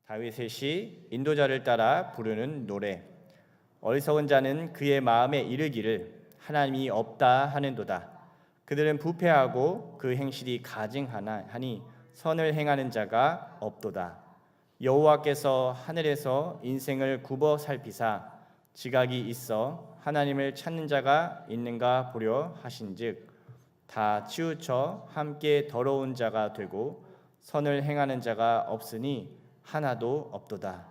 다윗의 시 인도자를 따라 부르는 노래. 어리석은 자는 그의 마음에 이르기를 하나님이 없다 하는도다. 그들은 부패하고 그 행실이 가증하니 선을 행하는 자가 없도다. 여호와께서 하늘에서 인생을 굽어 살피사 지각이 있어 하나님을 찾는 자가 있는가 보려 하신즉 다 치우쳐 함께 더러운 자가 되고 선을 행하는 자가 없으니 하나도 없도다.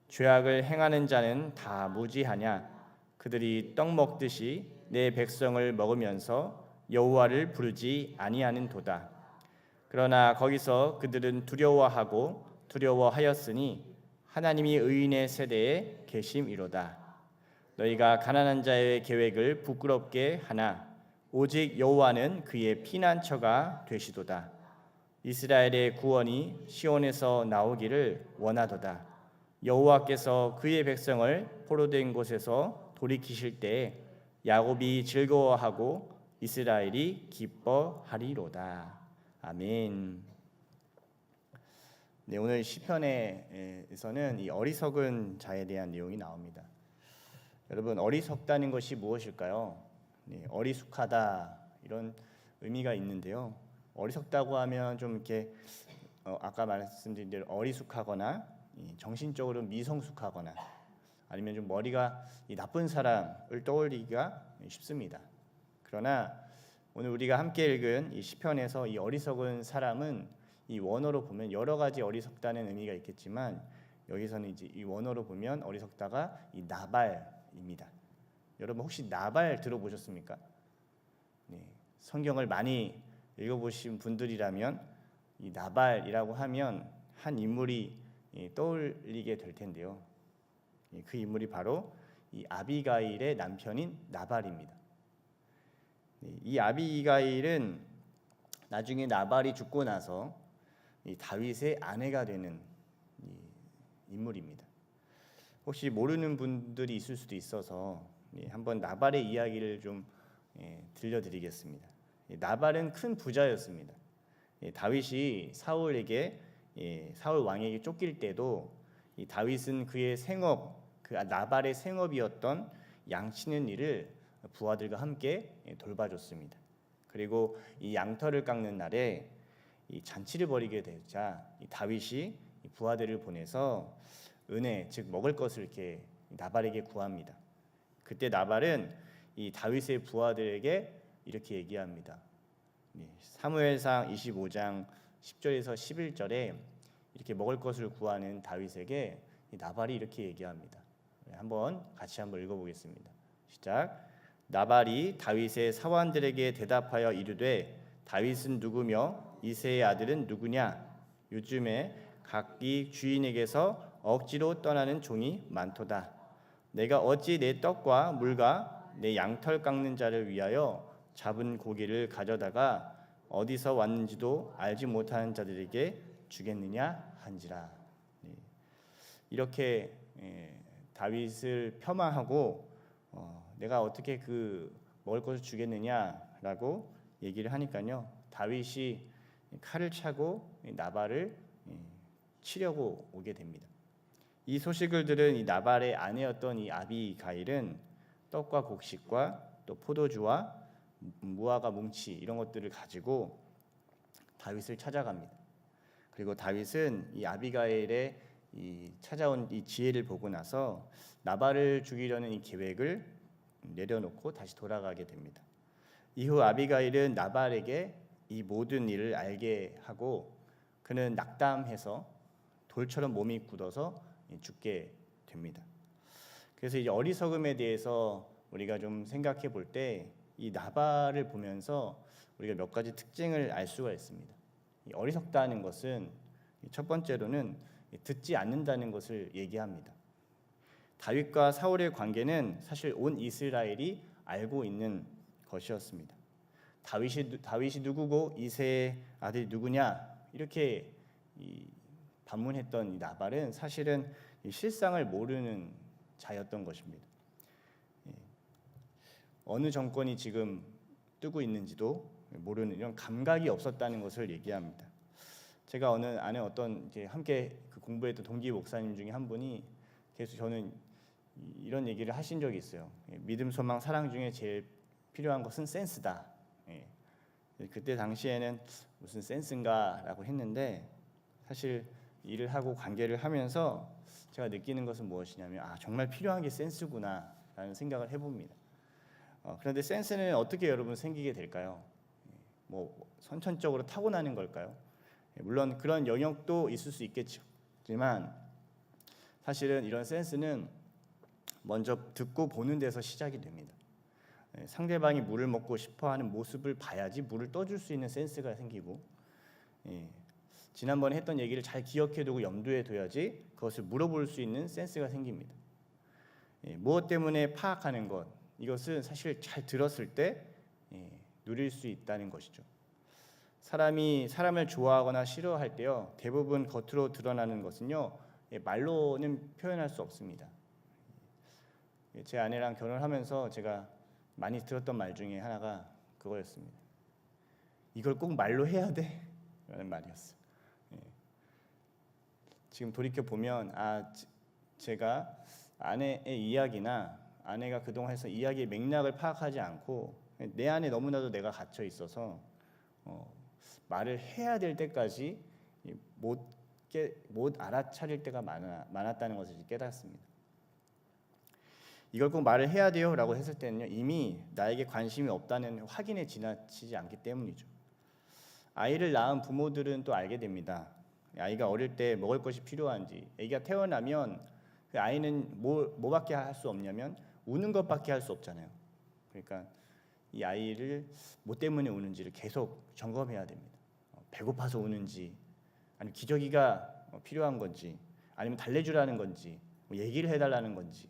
죄악을 행하는 자는 다 무지하냐? 그들이 떡 먹듯이 내 백성을 먹으면서 여호와를 부르지 아니하는도다. 그러나 거기서 그들은 두려워하였으니 하나님이 의인의 세대에 계심이로다. 너희가 가난한 자의 계획을 부끄럽게 하나 오직 여호와는 그의 피난처가 되시도다. 이스라엘의 구원이 시온에서 나오기를 원하도다. 여호와께서 그의 백성을 포로된 곳에서 돌이키실 때에 야곱이 즐거워하고 이스라엘이 기뻐하리로다. 아멘. 네, 오늘 시편에서는 이 어리석은 자에 대한 내용이 나옵니다. 여러분, 어리석다는 것이 무엇일까요? 네, 어리숙하다 이런 의미가 있는데요. 어리석다고 하면 좀 이렇게 아까 말씀드린 대로 어리숙하거나 정신적으로 미성숙하거나 아니면 좀 머리가 나쁜 사람을 떠올리기가 쉽습니다. 그러나 오늘 우리가 함께 읽은 이 시편에서 이 어리석은 사람은 이 원어로 보면 여러 가지 어리석다는 의미가 있겠지만 여기서는 이제 이 원어로 보면 어리석다가 이 나발입니다. 여러분 혹시 나발 들어보셨습니까? 네, 성경을 많이 읽어보신 분들이라면 이 나발이라고 하면 한 인물이 떠올리게 될 텐데요. 그 인물이 바로 이 아비가일의 남편인 나발입니다. 이 아비가일은 나중에 나발이 죽고 나서 이 다윗의 아내가 되는 인물입니다. 혹시 모르는 분들이 있을 수도 있어서 한번 나발의 이야기를 좀 들려드리겠습니다. 나발은 큰 부자였습니다. 다윗이 사울 왕에게 쫓길 때도 다윗은 그의 생업, 그 나발의 생업이었던 양치는 일을 부하들과 함께 돌봐줬습니다. 그리고 이 양털을 깎는 날에 이 잔치를 벌이게 되자 다윗이 부하들을 보내서 은혜, 즉 먹을 것을 이렇게 나발에게 구합니다. 그때 나발은 이 다윗의 부하들에게 이렇게 얘기합니다. 사무엘상 25장 10절에서 11절에 이렇게 먹을 것을 구하는 다윗에게 나발이 이렇게 얘기합니다. 같이 한번 읽어보겠습니다. 시작. 나발이 다윗의 사환들에게 대답하여 이르되 다윗은 누구며 이새의 아들은 누구냐? 요즘에 각기 주인에게서 억지로 떠나는 종이 많도다. 내가 어찌 내 떡과 물과 내 양털 깎는 자를 위하여 잡은 고기를 가져다가 어디서 왔는지도 알지 못하는 자들에게 주겠느냐 한지라. 이렇게 다윗을 폄하하고 내가 어떻게 그 먹을 것을 주겠느냐라고 얘기를 하니까요. 다윗이 칼을 차고 나발을 치려고 오게 됩니다. 이 소식을 들은 이 나발의 아내였던 이 아비가일은 떡과 곡식과 또 포도주와 무화과 뭉치 이런 것들을 가지고 다윗을 찾아갑니다. 그리고 다윗은 이 아비가일의 찾아온 이 지혜를 보고 나서 나발을 죽이려는 이 계획을 내려놓고 다시 돌아가게 됩니다. 이후 아비가일은 나발에게 이 모든 일을 알게 하고 그는 낙담해서 돌처럼 몸이 굳어서 죽게 됩니다. 그래서 이 어리석음에 대해서 우리가 좀 생각해 볼 때 이 나발을 보면서 우리가 몇 가지 특징을 알 수가 있습니다. 이 어리석다는 것은 첫 번째로는 듣지 않는다는 것을 얘기합니다. 다윗과 사울의 관계는 사실 온 이스라엘이 알고 있는 것이었습니다. 다윗이 누구고 이새의 아들이 누구냐 이렇게 반문했던 이 나발은 사실은 실상을 모르는 자였던 것입니다. 어느 정권이 지금 뜨고 있는지도 모르는 이런 감각이 없었다는 것을 얘기합니다. 제가 안에 어떤 이제 함께 그 공부했던 동기 목사님 중에 한 분이 계속 저는 이런 얘기를 하신 적이 있어요. 믿음, 소망, 사랑 중에 제일 필요한 것은 센스다. 예. 그때 당시에는 무슨 센스인가라고 했는데 사실 일을 하고 관계를 하면서 제가 느끼는 것은 무엇이냐면 정말 필요한 게 센스구나라는 생각을 해봅니다. 그런데 센스는 어떻게 여러분 생기게 될까요? 뭐 선천적으로 타고나는 걸까요? 물론 그런 영역도 있을 수 있겠지만 사실은 이런 센스는 먼저 듣고 보는 데서 시작이 됩니다. 상대방이 물을 먹고 싶어하는 모습을 봐야지 물을 떠줄 수 있는 센스가 생기고, 지난번에 했던 얘기를 잘 기억해두고 염두에 둬야지 그것을 물어볼 수 있는 센스가 생깁니다. 무엇 때문에 파악하는 것, 이것은 사실 잘 들었을 때 누릴 수 있다는 것이죠. 사람이 사람을 좋아하거나 싫어할 때요, 대부분 겉으로 드러나는 것은요, 말로는 표현할 수 없습니다. 제 아내랑 결혼하면서 제가 많이 들었던 말 중에 하나가 그거였습니다. 이걸 꼭 말로 해야 돼? 라는 말이었어요. 지금 돌이켜 보면 제가 아내의 이야기나 아내가 그동안 해서 이야기의 맥락을 파악하지 않고 내 안에 너무나도 내가 갇혀 있어서 말을 해야 될 때까지 못 알아차릴 때가 많았다는 것을 깨닫습니다. 이걸 꼭 말을 해야 돼요 라고 했을 때는요, 이미 나에게 관심이 없다는 확인에 지나치지 않기 때문이죠. 아이를 낳은 부모들은 또 알게 됩니다. 아이가 어릴 때 먹을 것이 필요한지, 아기가 태어나면 그 아이는 뭐밖에 할 수 없냐면 우는 것밖에 할 수 없잖아요. 그러니까 이 아이를 뭐 때문에 우는지를 계속 점검해야 됩니다. 배고파서 우는지, 아니면 기저귀가 필요한 건지, 아니면 달래주라는 건지, 뭐 얘기를 해달라는 건지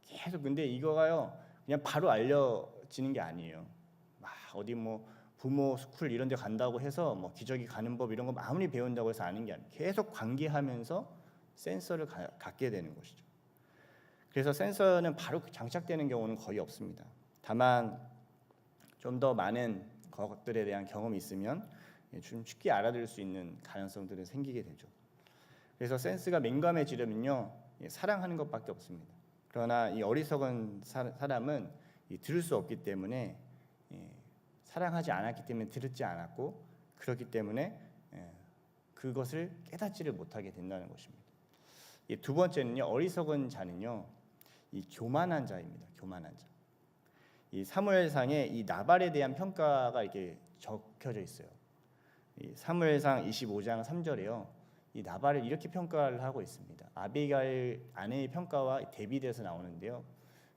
계속. 근데 이거가요 그냥 바로 알려지는 게 아니에요. 막 어디 뭐 부모 스쿨 이런 데 간다고 해서 뭐 기저귀 가는 법 이런 거 아무리 배운다고 해서 아는 게 아니에요. 계속 관계하면서 센서를 갖게 되는 것이죠. 그래서 센서는 바로 장착되는 경우는 거의 없습니다. 다만 좀 더 많은 것들에 대한 경험이 있으면 좀 쉽게 알아들을 수 있는 가능성들은 생기게 되죠. 그래서 센스가 민감해지려면요, 사랑하는 것밖에 없습니다. 그러나 이 어리석은 사람은 들을 수 없기 때문에, 사랑하지 않았기 때문에 듣지 않았고, 그렇기 때문에 그것을 깨닫지를 못하게 된다는 것입니다. 두 번째는요, 어리석은 자는요, 이 교만한 자입니다. 교만한 자. 이 사무엘상에 이 나발에 대한 평가가 이렇게 적혀져 있어요. 이 사무엘상 25장 3절에요. 이 나발을 이렇게 평가를 하고 있습니다. 아비가일 아내의 평가와 대비돼서 나오는데요.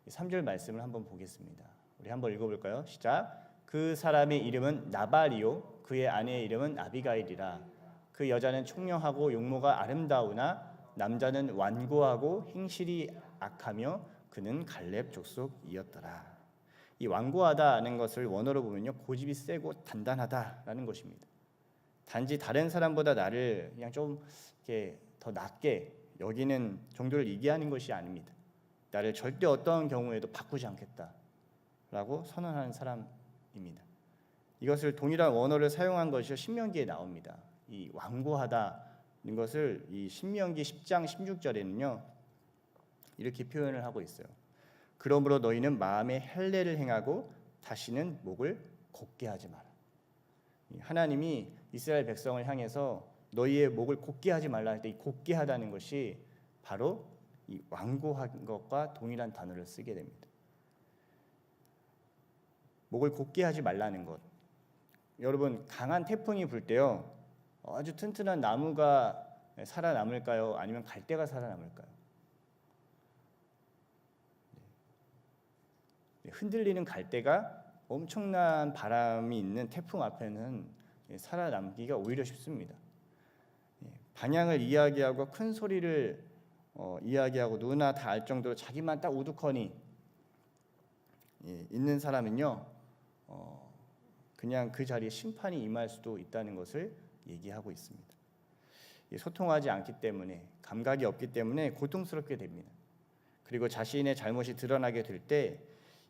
3절 말씀을 한번 보겠습니다. 우리 한번 읽어볼까요? 시작. 그 사람의 이름은 나발이요 그의 아내의 이름은 아비가일이라. 그 여자는 총명하고 용모가 아름다우나 남자는 완고하고 행실이 악하며 그는 갈렙 족속이었더라. 이 완고하다는 것을 원어로 보면요, 고집이 세고 단단하다라는 것입니다. 단지 다른 사람보다 나를 그냥 좀 이렇게 더 낮게 여기는 정도를 얘기하는 것이 아닙니다. 나를 절대 어떤 경우에도 바꾸지 않겠다라고 선언하는 사람입니다. 이것을 동일한 원어를 사용한 것이 신명기에 나옵니다. 이 완고하다는 것을 이 신명기 10장 16절에는요 이렇게 표현을 하고 있어요. 그러므로 너희는 마음에 헬례를 행하고 다시는 목을 곧게 하지 마라. 하나님이 이스라엘 백성을 향해서 너희의 목을 곧게 하지 말라 할 때 이 곧게 하다는 것이 바로 이 완고한 것과 동일한 단어를 쓰게 됩니다. 목을 곧게 하지 말라는 것. 여러분, 강한 태풍이 불 때요, 아주 튼튼한 나무가 살아남을까요? 아니면 갈대가 살아남을까요? 흔들리는 갈대가 엄청난 바람이 있는 태풍 앞에는 살아남기가 오히려 쉽습니다. 방향을 이야기하고 큰 소리를 이야기하고 누구나 다 알 정도로 자기만 딱 우두커니 있는 사람은요, 그냥 그 자리에 심판이 임할 수도 있다는 것을 얘기하고 있습니다. 소통하지 않기 때문에, 감각이 없기 때문에 고통스럽게 됩니다. 그리고 자신의 잘못이 드러나게 될 때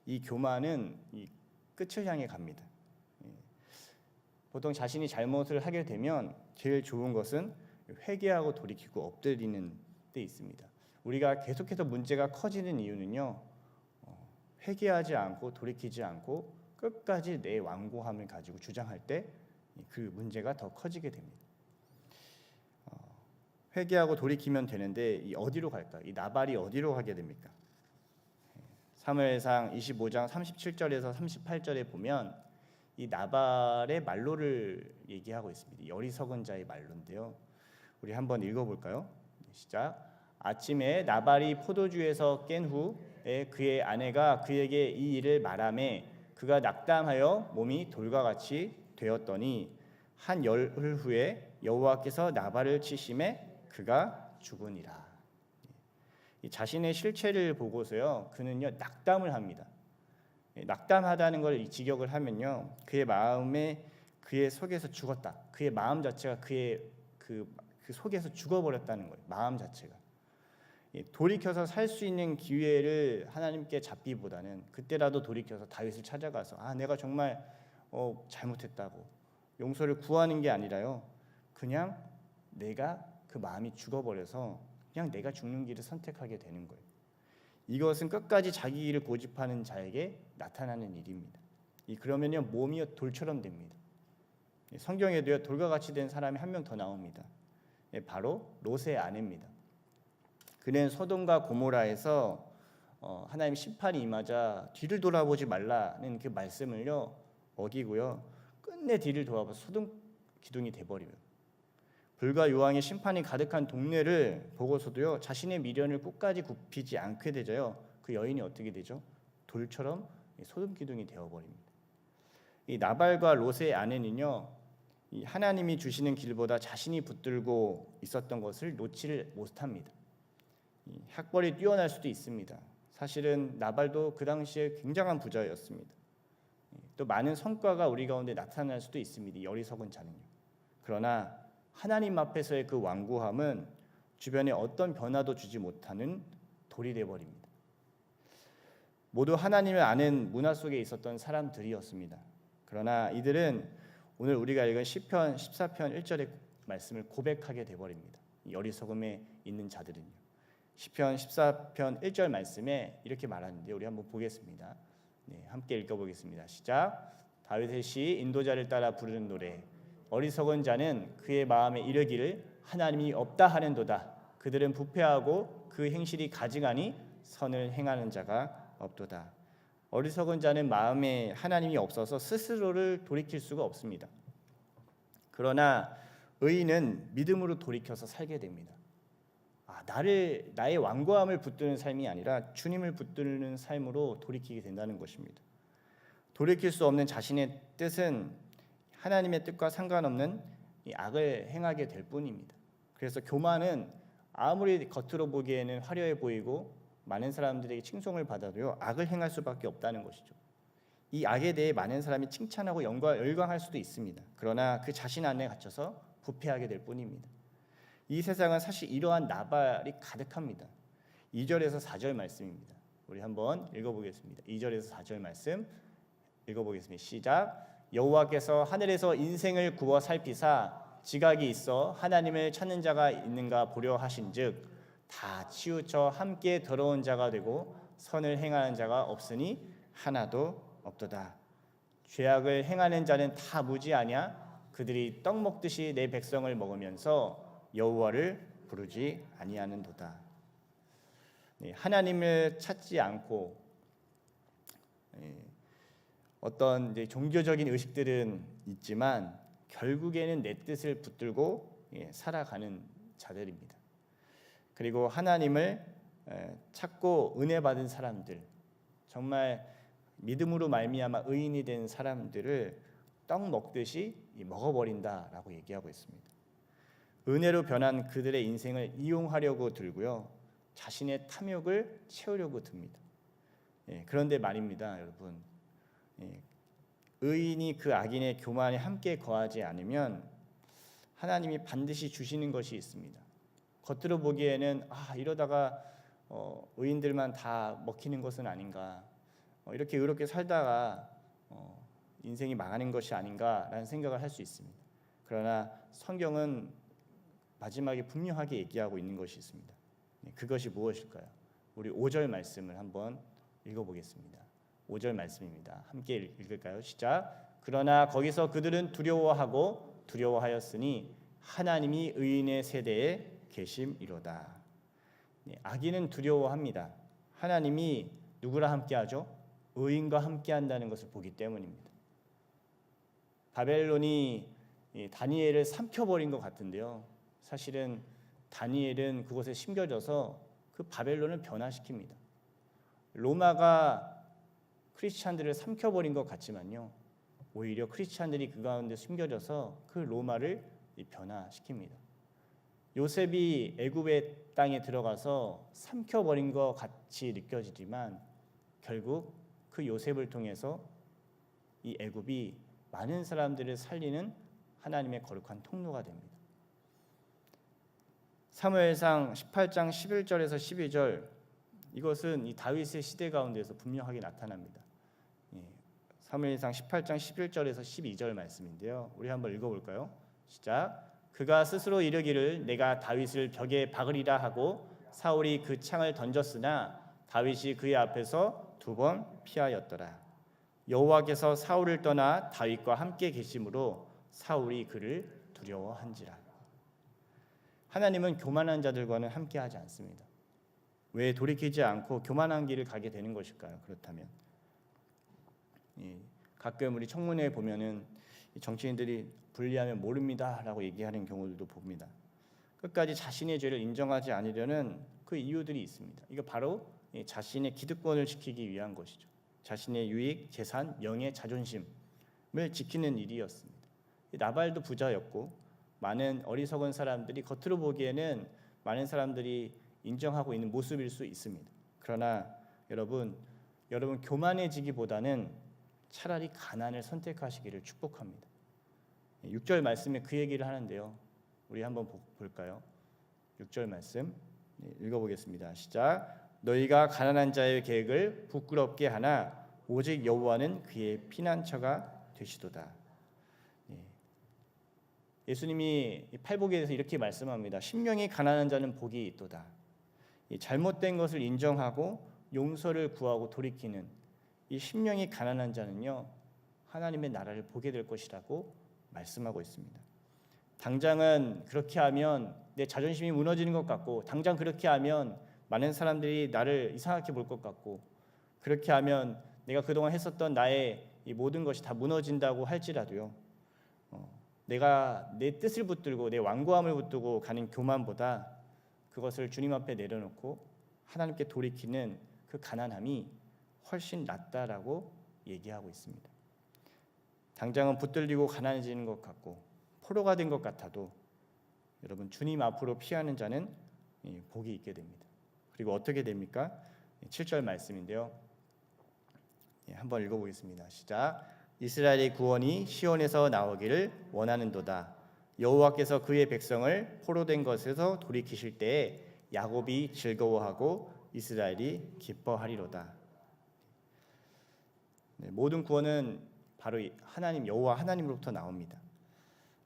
이 교만은 이 끝을 향해 갑니다. 보통 자신이 잘못을 하게 되면 제일 좋은 것은 회개하고 돌이키고 엎드리는 데 있습니다. 우리가 계속해서 문제가 커지는 이유는요, 회개하지 않고 돌이키지 않고 끝까지 내 완고함을 가지고 주장할 때 그 문제가 더 커지게 됩니다. 회개하고 돌이키면 되는데 어디로 갈까? 이 나발이 어디로 가게 됩니까? 사무엘상 25장 37절에서 38절에 보면 이 나발의 말로를 얘기하고 있습니다. 이 어리석은 자의 말로인데요. 우리 한번 읽어볼까요? 시작. 아침에 나발이 포도주에서 깬 후에 그의 아내가 그에게 이 일을 말하매 그가 낙담하여 몸이 돌과 같이 되었더니 한 열흘 후에 여호와께서 나발을 치심에 그가 죽으니라. 자신의 실체를 보고서요, 그는요 낙담을 합니다. 낙담하다는 걸 직역을 하면요, 그의 마음에 그의 속에서 죽었다. 그의 마음 자체가 그의 그 속에서 죽어버렸다는 거예요. 마음 자체가. 돌이켜서 살 수 있는 기회를 하나님께 잡기보다는 그때라도 돌이켜서 다윗을 찾아가서 내가 정말 잘못했다고 용서를 구하는 게 아니라요, 그냥 내가 그 마음이 죽어버려서 그냥 내가 죽는 길을 선택하게 되는 거예요. 이것은 끝까지 자기 길을 고집하는 자에게 나타나는 일입니다. 그러면요 몸이 돌처럼 됩니다. 성경에도요 돌과 같이 된 사람이 한 명 더 나옵니다. 바로 롯의 아내입니다. 그는 소돔과 고모라에서 하나님 심판이 임하자 뒤를 돌아보지 말라는 그 말씀을요 어기고요 끝내 뒤를 돌아봐서 소돔 기둥이 돼버려요. 불과 요왕의 심판이 가득한 동네를 보고서도요 자신의 미련을 끝까지 굽히지 않게 되져요. 그 여인이 어떻게 되죠? 돌처럼 소돔 기둥이 되어버립니다. 이 나발과 롯의 아내는요 이 하나님이 주시는 길보다 자신이 붙들고 있었던 것을 놓지를 못합니다. 학벌이 뛰어날 수도 있습니다. 사실은 나발도 그 당시에 굉장한 부자였습니다. 또 많은 성과가 우리 가운데 나타날 수도 있습니다. 이 어리석은 자는요. 그러나 하나님 앞에서의 그 완고함은 주변에 어떤 변화도 주지 못하는 돌이 되어버립니다. 모두 하나님을 아는 문화 속에 있었던 사람들이었습니다. 그러나 이들은 오늘 우리가 읽은 시편 14편 1절의 말씀을 고백하게 되어버립니다. 이 어리석음에 있는 자들은요. 시편 14편 1절 말씀에 이렇게 말하는데 우리 한번 보겠습니다. 함께 읽어보겠습니다. 시작. 다윗의 시 인도자를 따라 부르는 노래. 어리석은 자는 그의 마음에 이르기를 하나님이 없다 하는도다. 그들은 부패하고 그 행실이 가증하니 선을 행하는 자가 없도다. 어리석은 자는 마음에 하나님이 없어서 스스로를 돌이킬 수가 없습니다. 그러나 의인은 믿음으로 돌이켜서 살게 됩니다. 나의 완고함을 붙드는 삶이 아니라 주님을 붙드는 삶으로 돌이키게 된다는 것입니다. 돌이킬 수 없는 자신의 뜻은 하나님의 뜻과 상관없는 이 악을 행하게 될 뿐입니다. 그래서 교만은 아무리 겉으로 보기에는 화려해 보이고 많은 사람들에게 칭송을 받아도요 악을 행할 수밖에 없다는 것이죠. 이 악에 대해 많은 사람이 칭찬하고 열광할 수도 있습니다. 그러나 그 자신 안에 갇혀서 부패하게 될 뿐입니다. 이 세상은 사실 이러한 나발이 가득합니다. 2절에서 4절 말씀입니다. 우리 한번 읽어보겠습니다. 2절에서 4절 말씀 읽어보겠습니다. 시작. 여호와께서 하늘에서 인생을 구워 살피사 지각이 있어 하나님을 찾는 자가 있는가 보려 하신즉 다 치우쳐 함께 더러운 자가 되고 선을 행하는 자가 없으니 하나도 없도다. 죄악을 행하는 자는 다 무지하냐? 그들이 떡 먹듯이 내 백성을 먹으면서 여호와를 부르지 아니하는도다. 하나님을 찾지 않고 어떤 종교적인 의식들은 있지만 결국에는 내 뜻을 붙들고 살아가는 자들입니다. 그리고 하나님을 찾고 은혜 받은 사람들, 정말 믿음으로 말미암아 의인이 된 사람들을 떡 먹듯이 먹어버린다라고 얘기하고 있습니다. 은혜로 변한 그들의 인생을 이용하려고 들고요, 자신의 탐욕을 채우려고 듭니다. 그런데 말입니다, 여러분. 의인이 그 악인의 교만에 함께 거하지 않으면 하나님이 반드시 주시는 것이 있습니다. 겉으로 보기에는 이러다가 의인들만 다 먹히는 것은 아닌가, 이렇게 의롭게 살다가 인생이 망하는 것이 아닌가라는 생각을 할 수 있습니다. 그러나 성경은 마지막에 분명하게 얘기하고 있는 것이 있습니다. 그것이 무엇일까요? 우리 5절 말씀을 한번 읽어보겠습니다. 5절 말씀입니다. 함께 읽을까요? 시작. 그러나 거기서 그들은 두려워하고 두려워하였으니 하나님이 의인의 세대에 계심이로다. 악인은 두려워합니다. 하나님이 누구랑 함께하죠? 의인과 함께한다는 것을 보기 때문입니다. 바벨론이 다니엘을 삼켜버린 것 같은데요. 사실은 다니엘은 그곳에 심겨져서 그 바벨론을 변화시킵니다. 로마가 크리스찬들을 삼켜버린 것 같지만요, 오히려 크리스찬들이 그 가운데 숨겨져서 그 로마를 변화시킵니다. 요셉이 애굽의 땅에 들어가서 삼켜버린 것 같이 느껴지지만 결국 그 요셉을 통해서 이 애굽이 많은 사람들을 살리는 하나님의 거룩한 통로가 됩니다. 사무엘상 18장 11절에서 12절, 이것은 이 다윗의 시대 가운데서 분명하게 나타납니다. 사무엘상 18장 11절에서 12절 말씀인데요. 우리 한번 읽어볼까요? 시작. 그가 스스로 이르기를 내가 다윗을 벽에 박으리라 하고 사울이 그 창을 던졌으나 다윗이 그의 앞에서 2번 피하였더라. 여호와께서 사울을 떠나 다윗과 함께 계심으로 사울이 그를 두려워한지라. 하나님은 교만한 자들과는 함께하지 않습니다. 왜 돌이키지 않고 교만한 길을 가게 되는 것일까요? 그렇다면 가끔 우리 청문회에 보면은 정치인들이 불리하면 모릅니다라고 얘기하는 경우들도 봅니다. 끝까지 자신의 죄를 인정하지 않으려는 그 이유들이 있습니다. 이거 바로 자신의 기득권을 지키기 위한 것이죠. 자신의 유익, 재산, 명예, 자존심을 지키는 일이었습니다. 나발도 부자였고 많은 어리석은 사람들이 겉으로 보기에는 많은 사람들이 인정하고 있는 모습일 수 있습니다. 그러나 여러분 교만해지기보다는 차라리 가난을 선택하시기를 축복합니다. 6절 말씀에 그 얘기를 하는데요. 우리 한번 볼까요? 6절 말씀 읽어보겠습니다. 시작. 너희가 가난한 자의 계획을 부끄럽게 하나 오직 여호와는 그의 피난처가 되시도다. 예수님이 팔복에 대해서 이렇게 말씀합니다. 심령이 가난한 자는 복이 있도다. 잘못된 것을 인정하고 용서를 구하고 돌이키는 이 심령이 가난한 자는요, 하나님의 나라를 보게 될 것이라고 말씀하고 있습니다. 당장은 그렇게 하면 내 자존심이 무너지는 것 같고, 당장 그렇게 하면 많은 사람들이 나를 이상하게 볼 것 같고, 그렇게 하면 내가 그동안 했었던 나의 이 모든 것이 다 무너진다고 할지라도요, 내가 내 뜻을 붙들고 내 완고함을 붙들고 가는 교만보다 그것을 주님 앞에 내려놓고 하나님께 돌이키는 그 가난함이 훨씬 낫다라고 얘기하고 있습니다. 당장은 붙들리고 가난해지는 것 같고 포로가 된 것 같아도 여러분 주님 앞으로 피하는 자는 복이 있게 됩니다. 그리고 어떻게 됩니까? 7절 말씀인데요. 한번 읽어보겠습니다. 시작. 이스라엘의 구원이 시온에서 나오기를 원하는도다. 여호와께서 그의 백성을 포로된 것에서 돌이키실 때에 야곱이 즐거워하고 이스라엘이 기뻐하리로다. 모든 구원은 바로 하나님 여호와 하나님으로부터 나옵니다.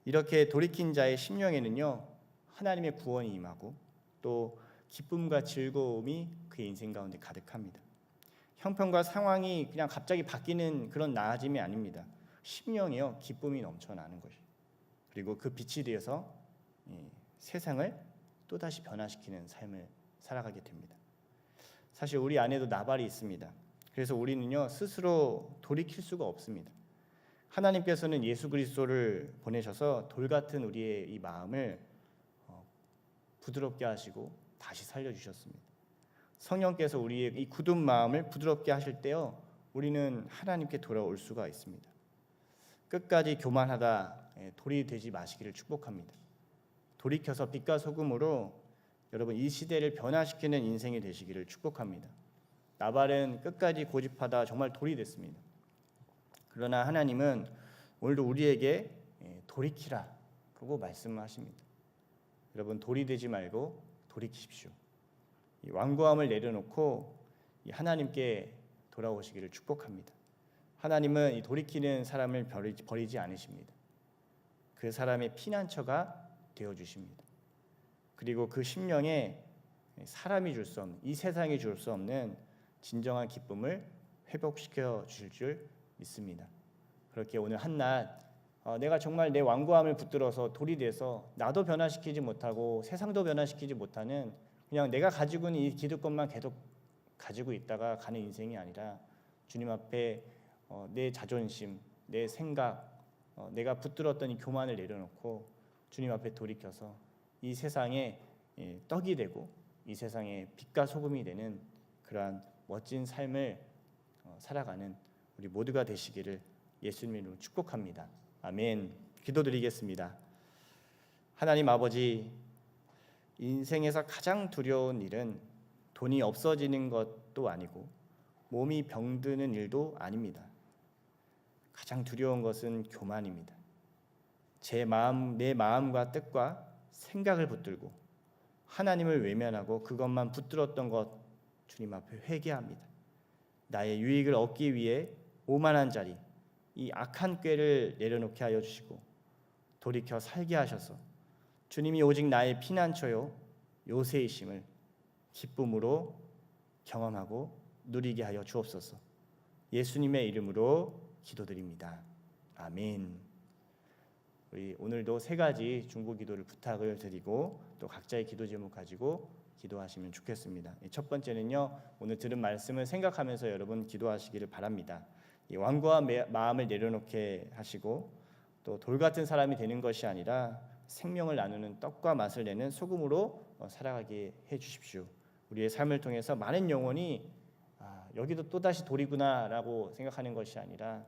이렇게 돌이킨 자의 심령에는요, 하나님의 구원이 임하고 또 기쁨과 즐거움이 그의 인생 가운데 가득합니다. 형편과 상황이 그냥 갑자기 바뀌는 그런 나아짐이 아닙니다. 심령이요, 기쁨이 넘쳐나는 것이. 그리고 그 빛이 되어서 세상을 또다시 변화시키는 삶을 살아가게 됩니다. 사실 우리 안에도 나발이 있습니다. 그래서 우리는요, 스스로 돌이킬 수가 없습니다. 하나님께서는 예수 그리스도를 보내셔서 돌 같은 우리의 이 마음을 부드럽게 하시고 다시 살려주셨습니다. 성령께서 우리의 이 굳은 마음을 부드럽게 하실 때요, 우리는 하나님께 돌아올 수가 있습니다. 끝까지 교만하다 돌이 되지 마시기를 축복합니다. 돌이켜서 빛과 소금으로 여러분 이 시대를 변화시키는 인생이 되시기를 축복합니다. 나발은 끝까지 고집하다 정말 돌이 됐습니다. 그러나 하나님은 오늘도 우리에게 돌이키라 그러고 말씀하십니다. 여러분 돌이 되지 말고 돌이키십시오. 이 완고함을 내려놓고 하나님께 돌아오시기를 축복합니다. 하나님은 이 돌이키는 사람을 버리지 않으십니다. 그 사람의 피난처가 되어 주십니다. 그리고 그 심령에 사람이 줄 수 없는, 이 세상이 줄 수 없는 진정한 기쁨을 회복시켜 주실 줄 믿습니다. 그렇게 오늘 한낮 내가 정말 내 완고함을 붙들어서 돌이 돼서 나도 변화시키지 못하고 세상도 변화시키지 못하는 그냥 내가 가지고 있는 이 기득권만 계속 가지고 있다가 가는 인생이 아니라 주님 앞에 내 자존심, 내 생각, 내가 붙들었던 이 교만을 내려놓고 주님 앞에 돌이켜서 이 세상에 떡이 되고 이 세상에 빛과 소금이 되는 그러한 멋진 삶을 살아가는 우리 모두가 되시기를 예수님 이름으로 축복합니다. 아멘. 기도드리겠습니다. 하나님 아버지, 인생에서 가장 두려운 일은 돈이 없어지는 것도 아니고 몸이 병드는 일도 아닙니다. 가장 두려운 것은 교만입니다. 내 마음과 뜻과 생각을 붙들고 하나님을 외면하고 그것만 붙들었던 것 주님 앞에 회개합니다. 나의 유익을 얻기 위해 오만한 자리, 이 악한 꾀를 내려놓게 하여 주시고 돌이켜 살게 하셔서 주님이 오직 나의 피난처요 요새이심을 기쁨으로 경험하고 누리게 하여 주옵소서. 예수님의 이름으로 기도드립니다. 아멘. 우리 오늘도 세 가지 중보 기도를 부탁을 드리고 또 각자의 기도 제목 가지고 기도하시면 좋겠습니다. 첫 번째는요, 오늘 들은 말씀을 생각하면서 여러분 기도하시기를 바랍니다. 이 완고한 마음을 내려놓게 하시고 또 돌 같은 사람이 되는 것이 아니라 생명을 나누는 떡과 맛을 내는 소금으로 살아가게 해 주십시오. 우리의 삶을 통해서 많은 영혼이 여기도 또다시 돌이구나라고 생각하는 것이 아니라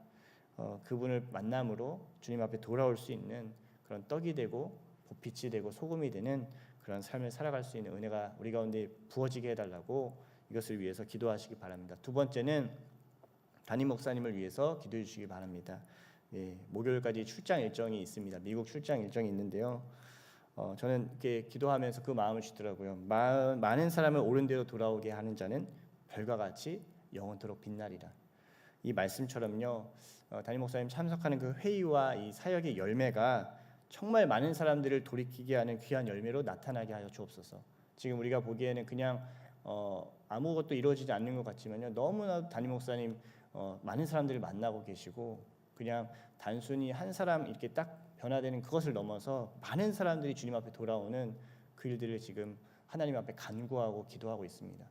그분을 만남으로 주님 앞에 돌아올 수 있는 그런 떡이 되고 빛이 되고 소금이 되는 그런 삶을 살아갈 수 있는 은혜가 우리 가운데 부어지게 해달라고 이것을 위해서 기도하시기 바랍니다. 두 번째는 담임 목사님을 위해서 기도해 주시기 바랍니다. 목요일까지 출장 일정이 있습니다. 미국 출장 일정이 있는데요. 저는 이렇게 기도하면서 그 마음을 주더라고요. 많은 사람을 옳은 대로 돌아오게 하는 자는 별과 같이 영원토록 빛나리라. 이 말씀처럼요, 담임 목사님 참석하는 그 회의와 이 사역의 열매가 정말 많은 사람들을 돌이키게 하는 귀한 열매로 나타나게 하여 주옵소서. 지금 우리가 보기에는 그냥 아무것도 이루어지지 않는 것 같지만요, 너무나도 담임 목사님 많은 사람들을 만나고 계시고 그냥 단순히 한 사람 이렇게 딱 변화되는 그것을 넘어서 많은 사람들이 주님 앞에 돌아오는 그 일들을 지금 하나님 앞에 간구하고 기도하고 있습니다.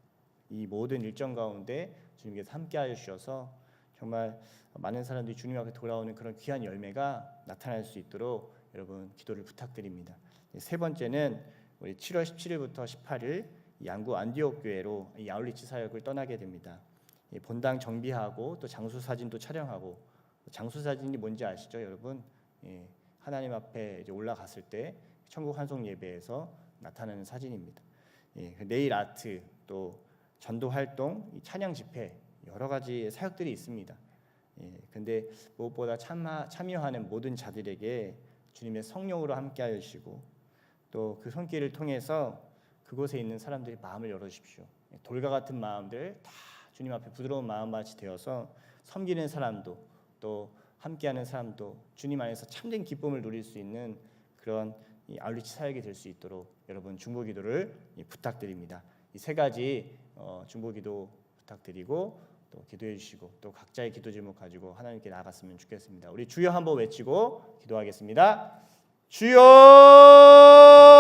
이 모든 일정 가운데 주님께서 함께하여 주셔서 정말 많은 사람들이 주님 앞에 돌아오는 그런 귀한 열매가 나타날 수 있도록 여러분 기도를 부탁드립니다. 세 번째는 우리 7월 17일부터 18일 양구 안디옥 교회로 이 아울리치 사역을 떠나게 됩니다. 본당 정비하고 또 장수 사진도 촬영하고, 장수 사진이 뭔지 아시죠, 여러분? 하나님 앞에 이제 올라갔을 때 천국 환송 예배에서 나타나는 사진입니다. 네일 아트, 또 전도 활동, 찬양 집회, 여러 가지 사역들이 있습니다. 근데 무엇보다 참여하는 모든 자들에게 주님의 성령으로 함께하여 주시고 또 그 손길을 통해서 그곳에 있는 사람들이 마음을 열어주십시오. 돌과 같은 마음들 다 주님 앞에 부드러운 마음같이 되어서 섬기는 사람도 또 함께하는 사람도 주님 안에서 참된 기쁨을 누릴 수 있는 그런 이 아울리치 사역이 될 수 있도록 여러분 중보기도를 부탁드립니다. 이 세 가지 중보기도 부탁드리고 또 기도해 주시고 또 각자의 기도 제목 가지고 하나님께 나아갔으면 좋겠습니다. 우리 주여 한번 외치고 기도하겠습니다. 주여!